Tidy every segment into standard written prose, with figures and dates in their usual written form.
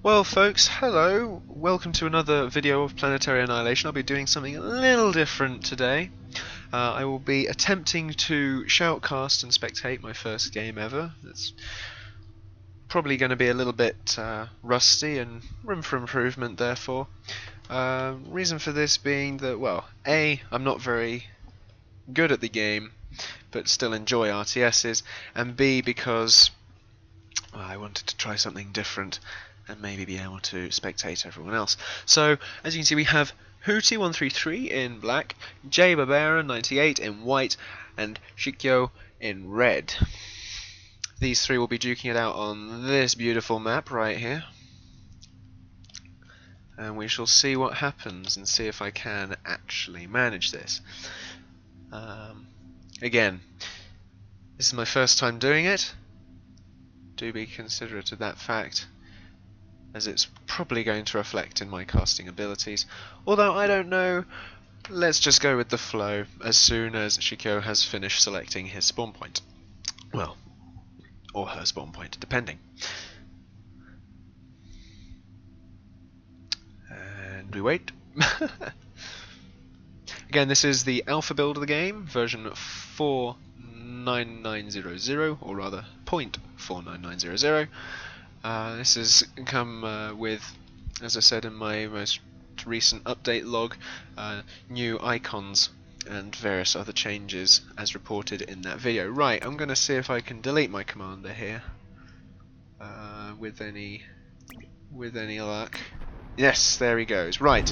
Well folks, hello, welcome to another video of Planetary Annihilation. I'll be doing something a little different today. I will be attempting to shoutcast and spectate my first game ever. It's probably going to be a little bit rusty and room for improvement therefore. Reason for this being that, well, A, I'm not very good at the game, but still enjoy RTSs, and B, because I wanted to try something different and maybe be able to spectate everyone else. So, as you can see, we have Hootie133 in black, J Barbera98 in white, and Shikyo in red. These three will be duking it out on this beautiful map right here. And we shall see what happens and see if I can actually manage this. Again, this is my first time doing it. Do be considerate of that fact, as it's probably going to reflect in my casting abilities. Although I don't know, let's just go with the flow as soon as Shikyo has finished selecting his spawn point. Well, or her spawn point, depending. And we wait. Again, this is the alpha build of the game, version 49900, or rather 0.49900. This has come with, as I said in my most recent update log, new icons and various other changes as reported in that video. Right, I'm going to see if I can delete my commander here with any luck. Yes, there he goes. Right,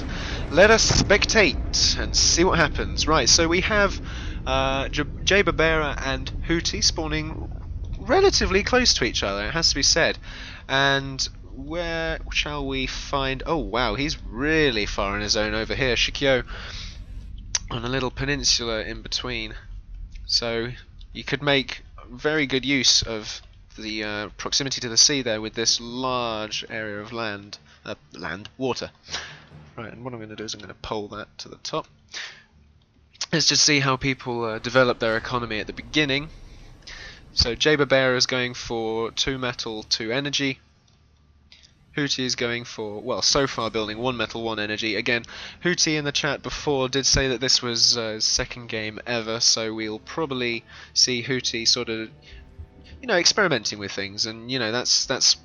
let us spectate and see what happens. Right, so we have J Barbera and Hootie spawning relatively close to each other, it has to be said. And where shall we find... Oh wow, he's really far in his own over here. Shikyo on a little peninsula in between. So you could make very good use of the proximity to the sea there with this large area of water. Right, and what I'm going to do is I'm going to pole that to the top. Let's just see how people develop their economy at the beginning. So J Barbera is going for 2 metal, 2 energy. Hootie is going for, well, so far building 1 metal, 1 energy. Again, Hootie in the chat before did say that this was his second game ever, so we'll probably see Hootie sort of, you know, experimenting with things, and you know that's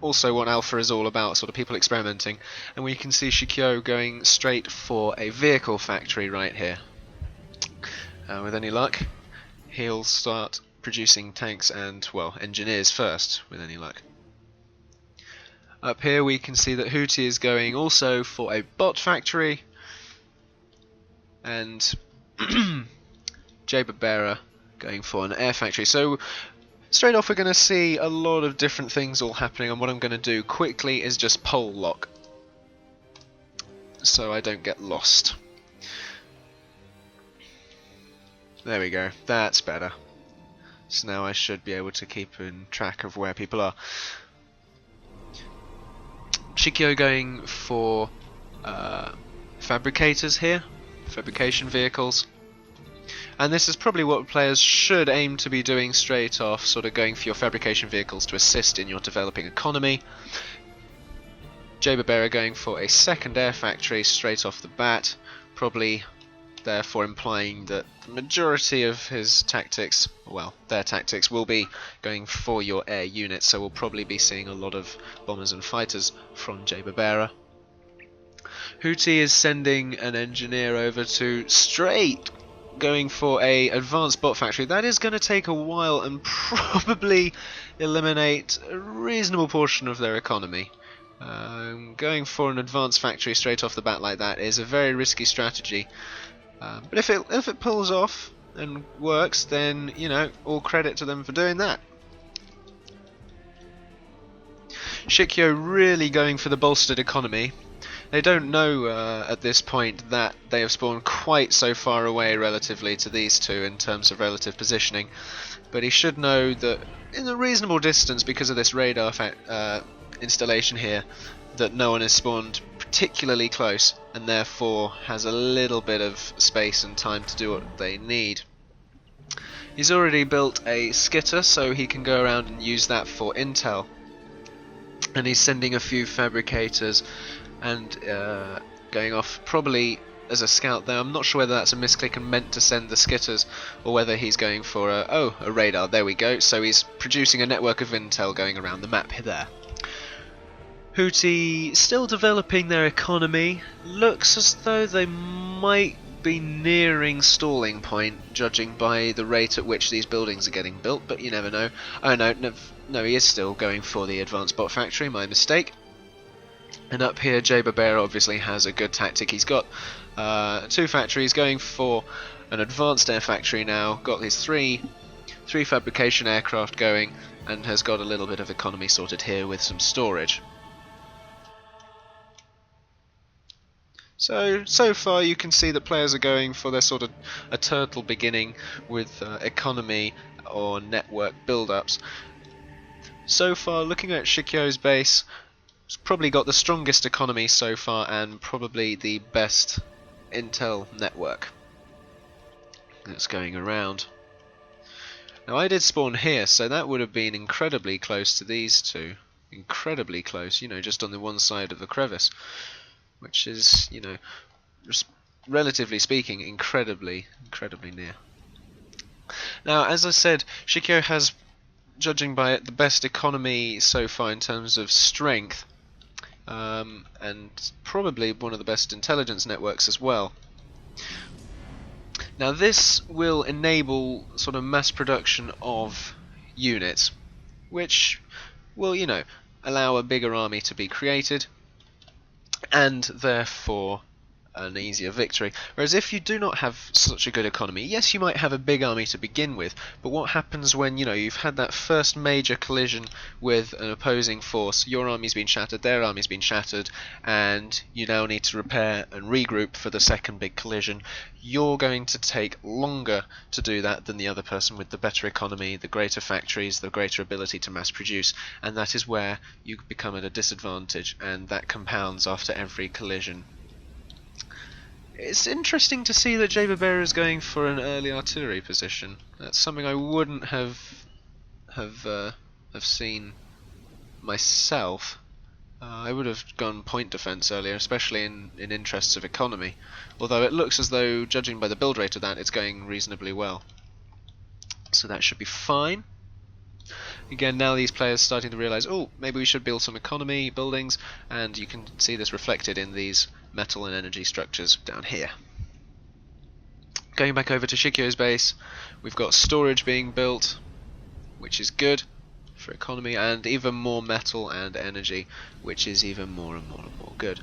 also what alpha is all about, sort of people experimenting. And we can see Shikyo going straight for a vehicle factory right here. With any luck, he'll start producing tanks and, well, engineers first, with any luck. Up here we can see that Hootie is going also for a bot factory, and J Barbera going for an air factory. So straight off we're going to see a lot of different things all happening, and what I'm going to do quickly is just pole lock so I don't get lost. There we go, that's better. So now I should be able to keep in track of where people are. Shikyo going for fabricators here, fabrication vehicles. And this is probably what players should aim to be doing straight off, sort of going for your fabrication vehicles to assist in your developing economy. J Barbera going for a second air factory straight off the bat, probably therefore implying that the majority of his tactics, well, their tactics, will be going for your air units, so we'll probably be seeing a lot of bombers and fighters from J Barbera. Hootie is sending an engineer over to straight going for a advanced bot factory. That is going to take a while and probably eliminate a reasonable portion of their economy. Going for an advanced factory straight off the bat like that is a very risky strategy. But if it pulls off and works, then, you know, all credit to them for doing that. Shikyo really going for the bolstered economy. They don't know at this point that they have spawned quite so far away relatively to these two in terms of relative positioning, but he should know that in a reasonable distance, because of this radar installation here, that no one is spawned particularly close, and therefore has a little bit of space and time to do what they need. He's already built a skitter, so he can go around and use that for intel. and he's sending a few fabricators and going off probably as a scout there. I'm not sure whether that's a misclick and meant to send the skitters, or whether he's going for a radar. There we go. So he's producing a network of intel going around the map there. Houthi still developing their economy. Looks as though they might be nearing stalling point, judging by the rate at which these buildings are getting built, but you never know. Oh no, he is still going for the advanced bot factory, my mistake. And up here, Jay Bear obviously has a good tactic. He's got 2 factories, going for an advanced air factory now, got his three fabrication aircraft going, and has got a little bit of economy sorted here with some storage. So far you can see that players are going for their sort of a turtle beginning with economy or network build-ups. So far, looking at Shikyo's base, it's probably got the strongest economy so far and probably the best intel network that's going around. Now I did spawn here, so that would have been incredibly close to these two. Incredibly close, you know, just on the one side of the crevice. Which is, you know, relatively speaking, incredibly near. Now, as I said, Shikyo has, judging by it, the best economy so far in terms of strength, and probably one of the best intelligence networks as well. Now, this will enable sort of mass production of units, which will, you know, allow a bigger army to be created, and therefore an easier victory. Whereas if you do not have such a good economy, yes, you might have a big army to begin with, but what happens when, you know, you've had that first major collision with an opposing force, your army's been shattered, their army's been shattered, and you now need to repair and regroup for the second big collision. You're going to take longer to do that than the other person with the better economy, the greater factories, the greater ability to mass produce, and that is where you become at a disadvantage, and that compounds after every collision. It's interesting to see that Jay Bear is going for an early artillery position. That's something I wouldn't have seen myself. I would have gone point defense earlier, especially in interests of economy. Although it looks as though, judging by the build rate of that, it's going reasonably well. So that should be fine. Again, now these players are starting to realise, oh, maybe we should build some economy buildings, and you can see this reflected in these metal and energy structures down here. Going back over to Shikyo's base, we've got storage being built, which is good for economy, and even more metal and energy, which is even more and more and more good.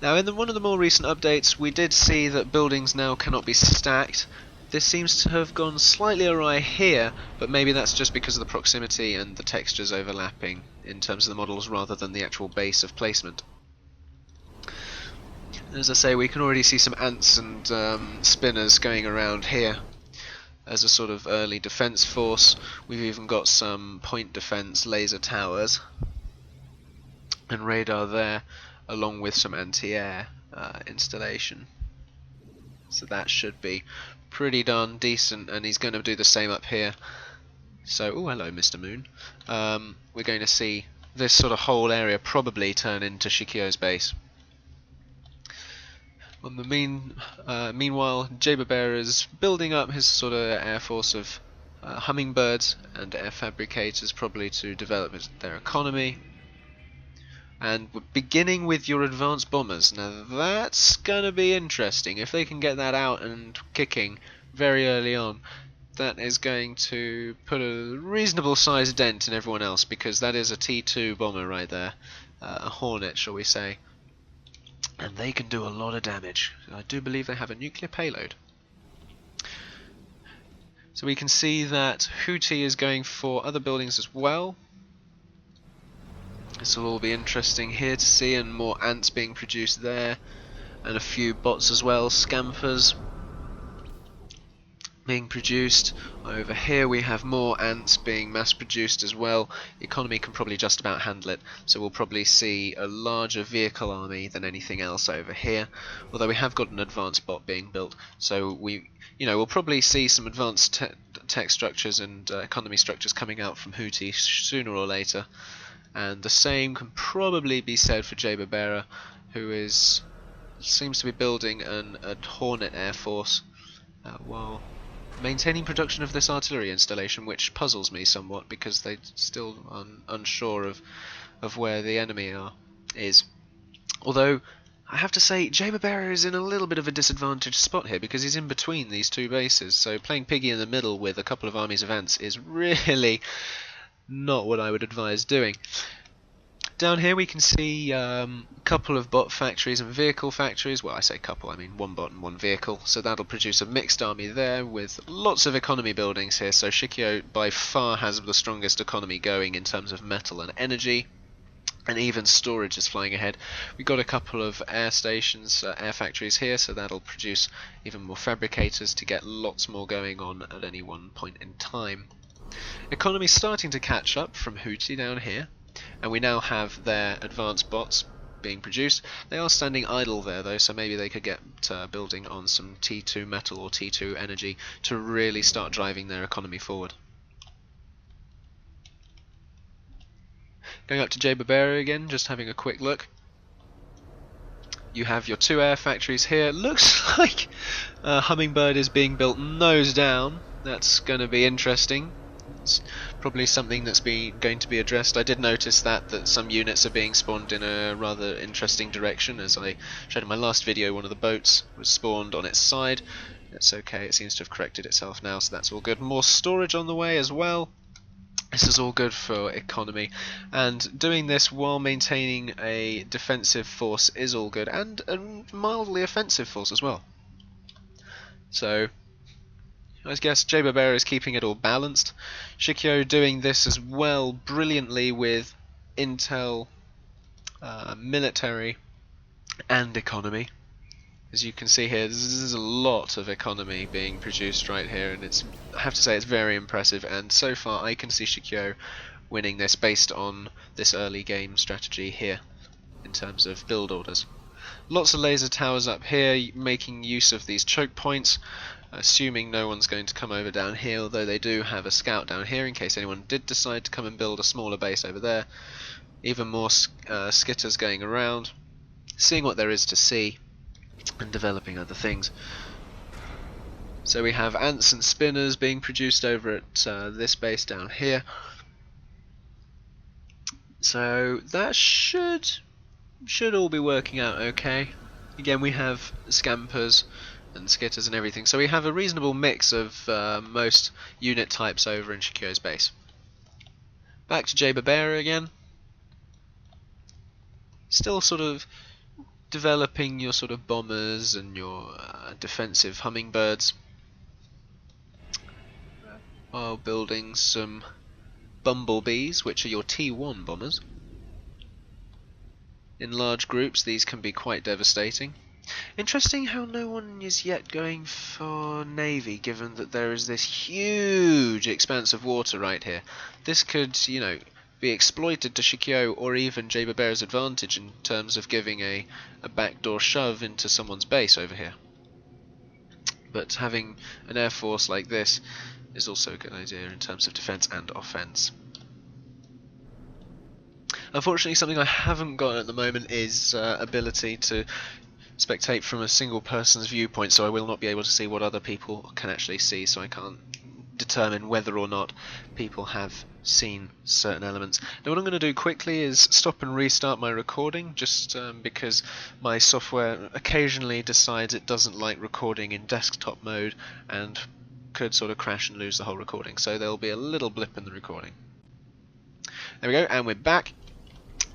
Now, in one of the more recent updates, we did see that buildings now cannot be stacked. This seems to have gone slightly awry here, but maybe that's just because of the proximity and the textures overlapping in terms of the models rather than the actual base of placement. As I say, we can already see some ants and spinners going around here as a sort of early defense force. We've even got some point defense laser towers and radar there, along with some anti-air installation. So that should be pretty darn decent, and he's going to do the same up here. So, oh, hello, Mr. Moon. We're going to see this sort of whole area probably turn into Shikyo's base. On the meanwhile, Jay Bear is building up his sort of air force of hummingbirds and air fabricators, probably to develop their economy. And we're beginning with your advanced bombers. Now that's gonna be interesting. If they can get that out and kicking very early on, that is going to put a reasonable sized dent in everyone else, because that is a T2 bomber right there, a Hornet, shall we say. And they can do a lot of damage. I do believe they have a nuclear payload. So we can see that Houthi is going for other buildings as well. This will all be interesting here to see, and more ants being produced there, and a few bots as well, scampers being produced. Over here we have more ants being mass produced as well. The economy can probably just about handle it, so we'll probably see a larger vehicle army than anything else over here. Although we have got an advanced bot being built, so we'll probably see some advanced tech structures and economy structures coming out from Houthi sooner or later. and the same can probably be said for Jay Barbera, who seems to be building a Hornet Air Force while maintaining production of this artillery installation, which puzzles me somewhat because they're still unsure of where the enemy is. Although I have to say, Jay Barbera is in a little bit of a disadvantaged spot here because he's in between these two bases, so playing Piggy in the middle with a couple of armies of ants is really not what I would advise doing. Down here we can see a couple of bot factories and vehicle factories. Well, I say couple, I mean one bot and one vehicle. So that'll produce a mixed army there with lots of economy buildings here. So Shikyo by far has the strongest economy going in terms of metal and energy. And even storage is flying ahead. We've got a couple of air stations, air factories here, so that'll produce even more fabricators to get lots more going on at any one point in time. Economy's starting to catch up from Houthi down here. And we now have their advanced bots being produced. They are standing idle there though, so maybe they could get building on some T2 metal or T2 energy to really start driving their economy forward. Going up to Jay Barbera again, just having a quick look. You have your two air factories here. Looks like Hummingbird is being built nose down. That's going to be interesting. It's probably something that's going to be addressed. I did notice that some units are being spawned in a rather interesting direction. As I showed in my last video, one of the boats was spawned on its side. It's okay, it seems to have corrected itself now, so that's all good. More storage on the way as well. This is all good for economy, and doing this while maintaining a defensive force is all good, and a mildly offensive force as well. So I guess Jay Barbera is keeping it all balanced. Shikyo doing this as well brilliantly with intel, military, and economy. As you can see here, there's a lot of economy being produced right here, and I have to say it's very impressive, and so far I can see Shikyo winning this based on this early game strategy here in terms of build orders. Lots of laser towers up here making use of these choke points, assuming no one's going to come over down here, although they do have a scout down here in case anyone did decide to come and build a smaller base over there. Even more skitters going around, seeing what there is to see and developing other things. So we have ants and spinners being produced over at this base down here. So that should all be working out okay. Again, we have scampers and skitters and everything, so we have a reasonable mix of most unit types over in Shikyo's base. Back to Jay Barbera again. Still sort of developing your sort of bombers and your defensive hummingbirds, while building some bumblebees, which are your T1 bombers. In large groups these can be quite devastating. Interesting how no one is yet going for navy, given that there is this huge expanse of water right here. This could, you know, be exploited to Shikyo or even Jay Barbera's advantage in terms of giving a backdoor shove into someone's base over here. But having an air force like this is also a good idea in terms of defense and offense. Unfortunately, something I haven't got at the moment is ability to spectate from a single person's viewpoint, so I will not be able to see what other people can actually see, so I can't determine whether or not people have seen certain elements. Now what I'm going to do quickly is stop and restart my recording, just because my software occasionally decides it doesn't like recording in desktop mode and could sort of crash and lose the whole recording, so there'll be a little blip in the recording. There we go, and we're back.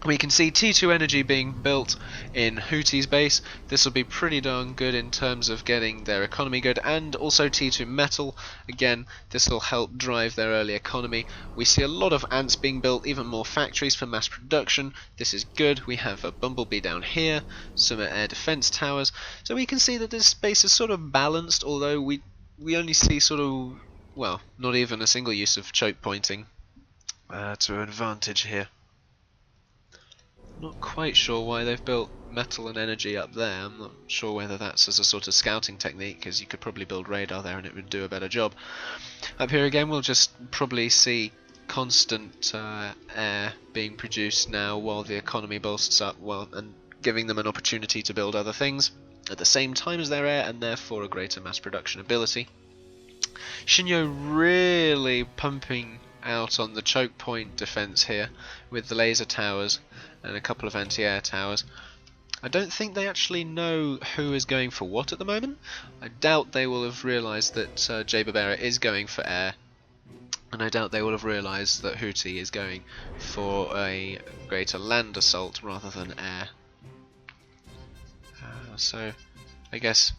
We can see T2 energy being built in Houthi's base. This will be pretty darn good in terms of getting their economy good, and also T2 metal. Again, this will help drive their early economy. We see a lot of ants being built, even more factories for mass production. This is good. We have a bumblebee down here, some air defense towers. So we can see that this base is sort of balanced, although we only see sort of, well, not even a single use of choke pointing to advantage here. Not quite sure why they've built metal and energy up there. I'm not sure whether that's as a sort of scouting technique, because you could probably build radar there and it would do a better job. Up here again we'll just probably see constant air being produced now while the economy bolsters up, and giving them an opportunity to build other things at the same time as their air, and therefore a greater mass production ability. Shinyo really pumping out on the choke point defense here with the laser towers and a couple of anti-air towers. I don't think they actually know who is going for what at the moment. I doubt they will have realised that Jay Barbera is going for air, and I doubt they will have realised that Hootie is going for a greater land assault rather than air. So I guess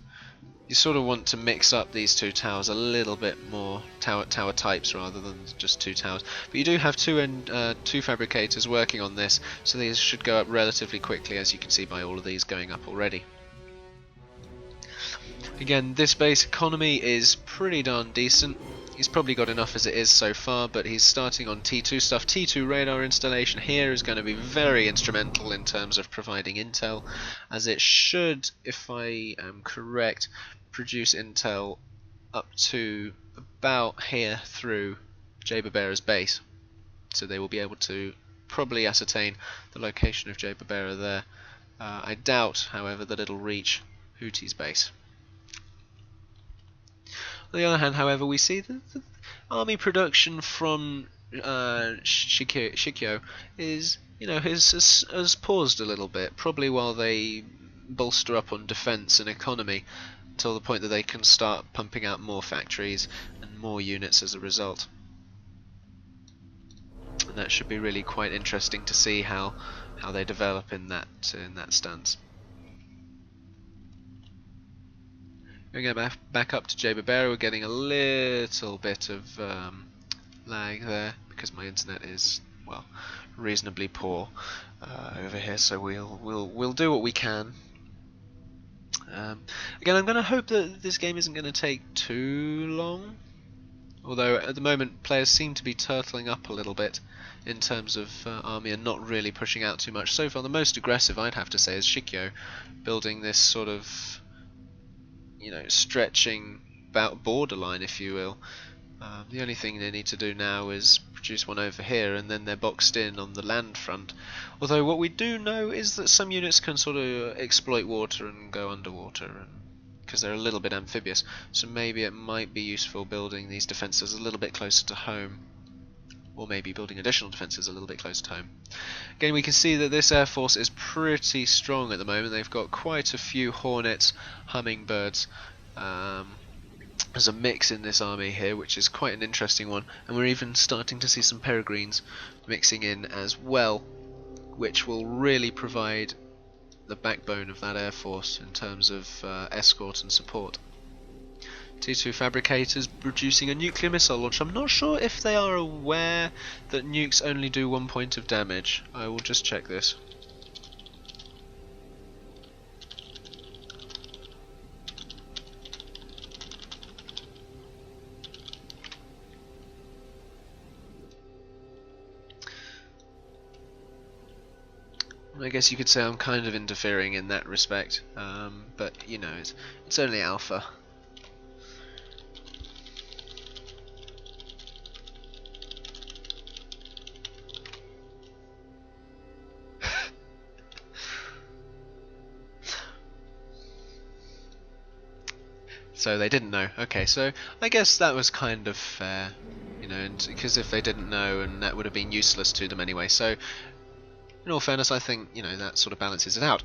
you sort of want to mix up these two towers a little bit more, tower types rather than just two towers. But you do have two fabricators working on this, so these should go up relatively quickly, as you can see by all of these going up already. Again, this base economy is pretty darn decent. He's probably got enough as it is so far, but he's starting on T2 stuff. T2 radar installation here is going to be very instrumental in terms of providing intel, as it should, if I am correct, produce intel up to about here through Jay Barbera's base. So they will be able to probably ascertain the location of Jay Barbera there. I doubt, however, that it'll reach Hootie's base. On the other hand, however, we see that the army production from Shikyo is, has paused a little bit, probably while they bolster up on defense and economy, until the point that they can start pumping out more factories and more units as a result. And that should be really quite interesting to see how they develop in that stance. Going back up to Jay Barbera, we're getting a little bit of lag there because my internet is, well, reasonably poor over here. So we'll do what we can. Again, I'm going to hope that this game isn't going to take too long. Although at the moment players seem to be turtling up a little bit in terms of army and not really pushing out too much. So far, the most aggressive I'd have to say is Shikyo, building this sort of, stretching about borderline, if you will. The only thing they need to do now is produce one over here, and then they're boxed in on the land front. Although what we do know is that some units can sort of exploit water and go underwater, because they're a little bit amphibious. So maybe it might be useful building these defences a little bit closer to home, or maybe building additional defences a little bit closer to home. Again, we can see that this air force is pretty strong at the moment. They've got quite a few Hornets, Hummingbirds. There's a mix in this army here, which is quite an interesting one, and we're even starting to see some Peregrines mixing in as well, which will really provide the backbone of that air force in terms of escort and support. T2 fabricators producing a nuclear missile launch. I'm not sure if they are aware that nukes only do 1 point of damage. I will just check this. I guess you could say I'm kind of interfering in that respect, but it's only alpha. So they didn't know. Okay, so I guess that was kind of fair, because if they didn't know, and that would have been useless to them anyway. So in all fairness, I think that sort of balances it out.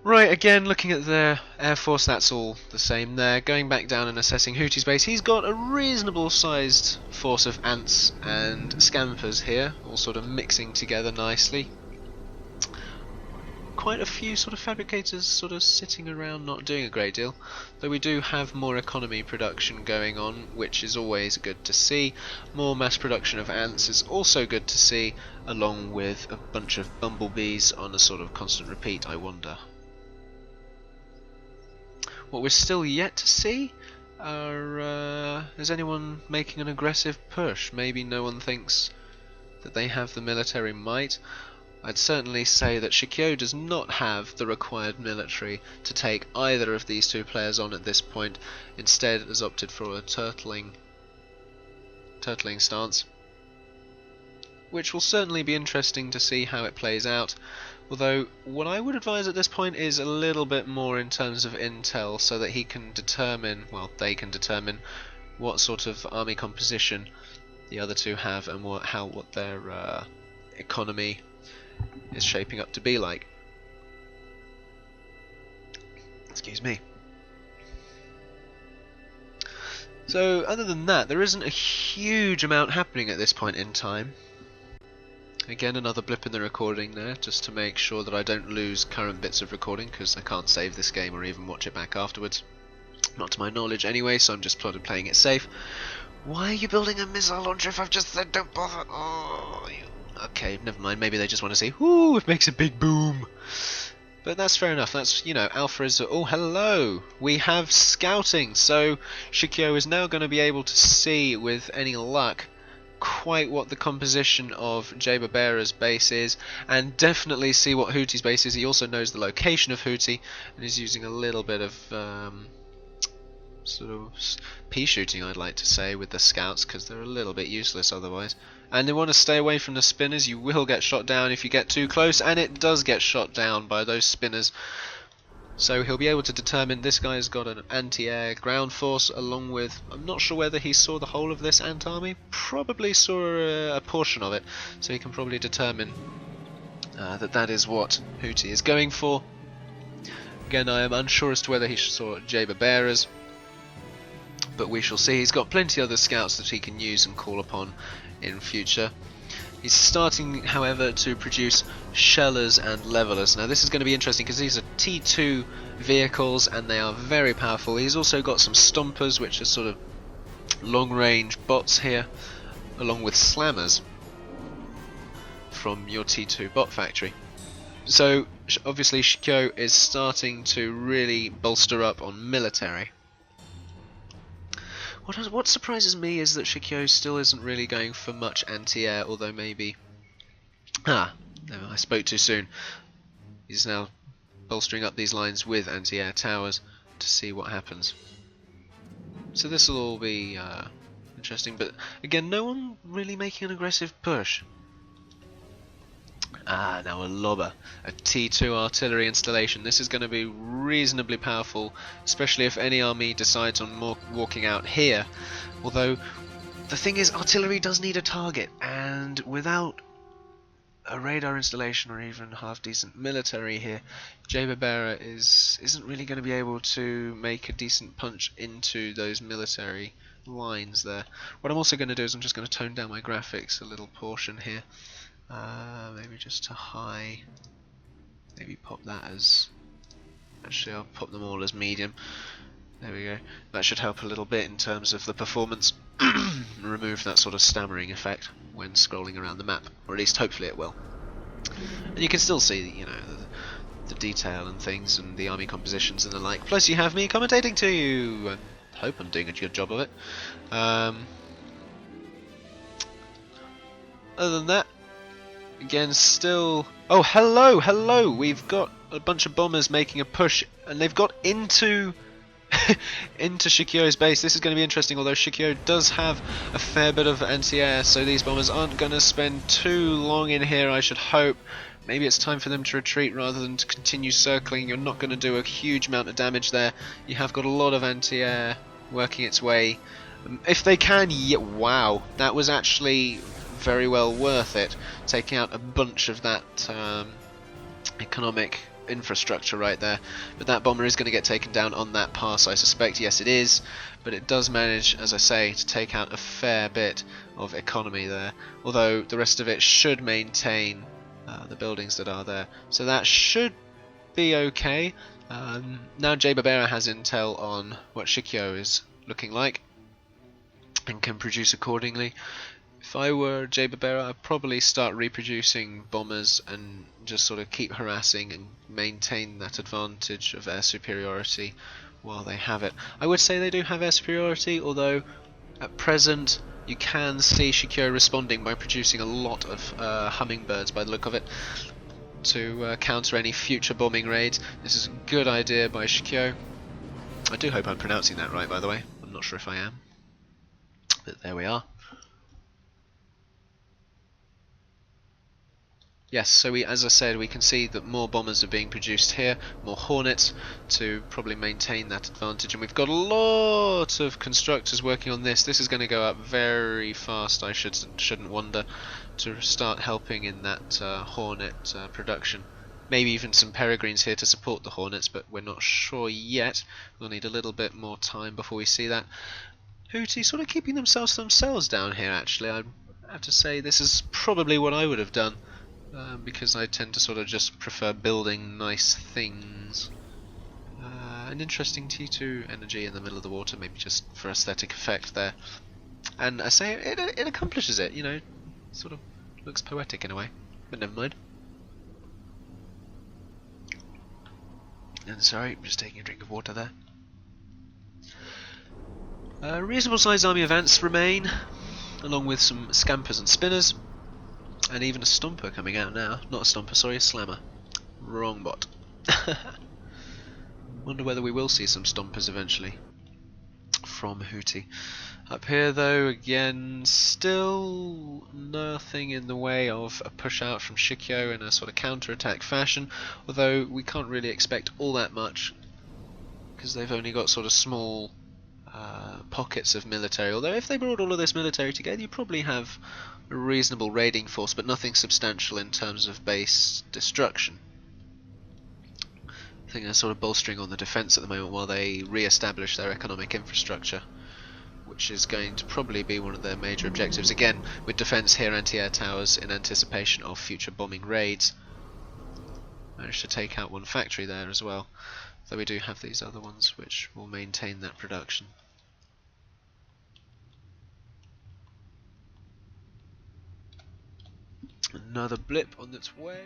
Right, again, looking at their air force, that's all the same there. Going back down and assessing Hootie's base, he's got a reasonable sized force of ants and scampers here, all sort of mixing together nicely. Quite a few sort of fabricators sort of sitting around not doing a great deal, though we do have more economy production going on, which is always good to see. More mass production of ants is also good to see, along with a bunch of bumblebees on a sort of constant repeat, I wonder. What we're still yet to see are, is anyone making an aggressive push? Maybe no one thinks that they have the military might. I'd certainly say that Shikyo does not have the required military to take either of these two players on at this point. Instead has opted for a turtling stance. which will certainly be interesting to see how it plays out. Although, what I would advise at this point is a little bit more in terms of intel, so that he can determine, well, they can determine what sort of army composition the other two have and what their economy is shaping up to be like. Excuse me. So, other than that, there isn't a huge amount happening at this point in time. Again, another blip in the recording there, just to make sure that I don't lose current bits of recording, because I can't save this game or even watch it back afterwards. Not to my knowledge anyway, so I'm just playing it safe. Why are you building a missile launcher if I've just said don't bother? Oh, okay, never mind, maybe they just want to say, ooh, it makes a big boom. But that's fair enough. That's, you know, Alpha is... Oh, hello! We have scouting, so Shikyo is now going to be able to see, with any luck, quite what the composition of Jay Barbera's base is, and definitely see what Hootie's base is. He also knows the location of Hootie, and is using a little bit of sort of pea shooting, I'd like to say, with the scouts, because they're a little bit useless otherwise. And they want to stay away from the spinners. You will get shot down if you get too close, and it does get shot down by those spinners. So he'll be able to determine this guy's got an anti-air ground force, along with, I'm not sure whether he saw the whole of this ant army, probably saw a portion of it, so he can probably determine that is what Hootie is going for. Again, I am unsure as to whether he saw Jay Barbera's, but we shall see. He's got plenty of other scouts that he can use and call upon in future. He's starting, however, to produce shellers and levelers. Now this is going to be interesting because these are T2 vehicles and they are very powerful. He's also got some stompers, which are sort of long-range bots here, along with slammers from your T2 bot factory. So obviously Shikyo is starting to really bolster up on military. What surprises me is that Shikyo still isn't really going for much anti-air, although maybe... I spoke too soon. He's now bolstering up these lines with anti-air towers to see what happens. So this will all be interesting, but again, no one really making an aggressive push. Now a lobber, a T2 artillery installation. This is going to be reasonably powerful, especially if any army decides on walking out here. Although, the thing is, artillery does need a target, and without a radar installation or even half-decent military here, Jay Barbera isn't really going to be able to make a decent punch into those military lines there. What I'm also going to do is I'm just going to tone down my graphics a little portion here. Maybe just to high. Maybe pop that as... Actually, I'll pop them all as medium. There we go. That should help a little bit in terms of the performance. Remove that sort of stammering effect when scrolling around the map, or at least hopefully it will. And you can still see, you know, the detail and things, and the army compositions and the like. Plus, you have me commentating to you. I hope I'm doing a good job of it. Other than that, again, still... Oh, hello! We've got a bunch of bombers making a push, and they've got into into Shikyo's base. This is going to be interesting, although Shikyo does have a fair bit of anti-air, so these bombers aren't going to spend too long in here, I should hope. Maybe it's time for them to retreat rather than to continue circling. You're not going to do a huge amount of damage there. You have got a lot of anti-air working its way. If they can, yeah, wow, that was actually very well worth it, taking out a bunch of that economic infrastructure right there. But that bomber is going to get taken down on that pass, I suspect. Yes, it is, but it does manage, as I say, to take out a fair bit of economy there, although the rest of it should maintain the buildings that are there, so that should be okay. Now Jay Barbera has intel on what Shikyo is looking like and can produce accordingly. If I were Jay Barbera, I'd probably start reproducing bombers and just sort of keep harassing and maintain that advantage of air superiority while they have it. I would say they do have air superiority, although at present you can see Shikyo responding by producing a lot of hummingbirds by the look of it to counter any future bombing raids. This is a good idea by Shikyo. I do hope I'm pronouncing that right, by the way. I'm not sure if I am, but there we are. yes, so as I said, we can see that more bombers are being produced here, more Hornets to probably maintain that advantage, and we've got a lot of constructors working on this. This is going to go up very fast, I shouldn't wonder, to start helping in that Hornet production. Maybe even some Peregrines here to support the Hornets, but we're not sure yet. We'll need a little bit more time before we see that. Houthi sort of keeping themselves down here, actually. I have to say this is probably what I would have done. Because I tend to sort of just prefer building nice things. An interesting T2 energy in the middle of the water, maybe just for aesthetic effect there. And I say it accomplishes it, you know, sort of looks poetic in a way, but never mind. And sorry, I'm just taking a drink of water there. Reasonable sized army of ants remain, along with some scampers and spinners. And even a stomper coming out now. Not a stomper, sorry, a slammer. Wrong bot. Wonder whether we will see some stompers eventually from Houthi. Up here though, again, still nothing in the way of a push out from Shikyo in a sort of counter-attack fashion, although we can't really expect all that much because they've only got sort of small pockets of military, although if they brought all of this military together you probably have a reasonable raiding force, but nothing substantial in terms of base destruction. I think they're sort of bolstering on the defence at the moment while they re-establish their economic infrastructure, which is going to probably be one of their major objectives. Again, with defence here, anti-air towers in anticipation of future bombing raids. Managed to take out one factory there as well, though we do have these other ones which will maintain that production. Another blip on its way.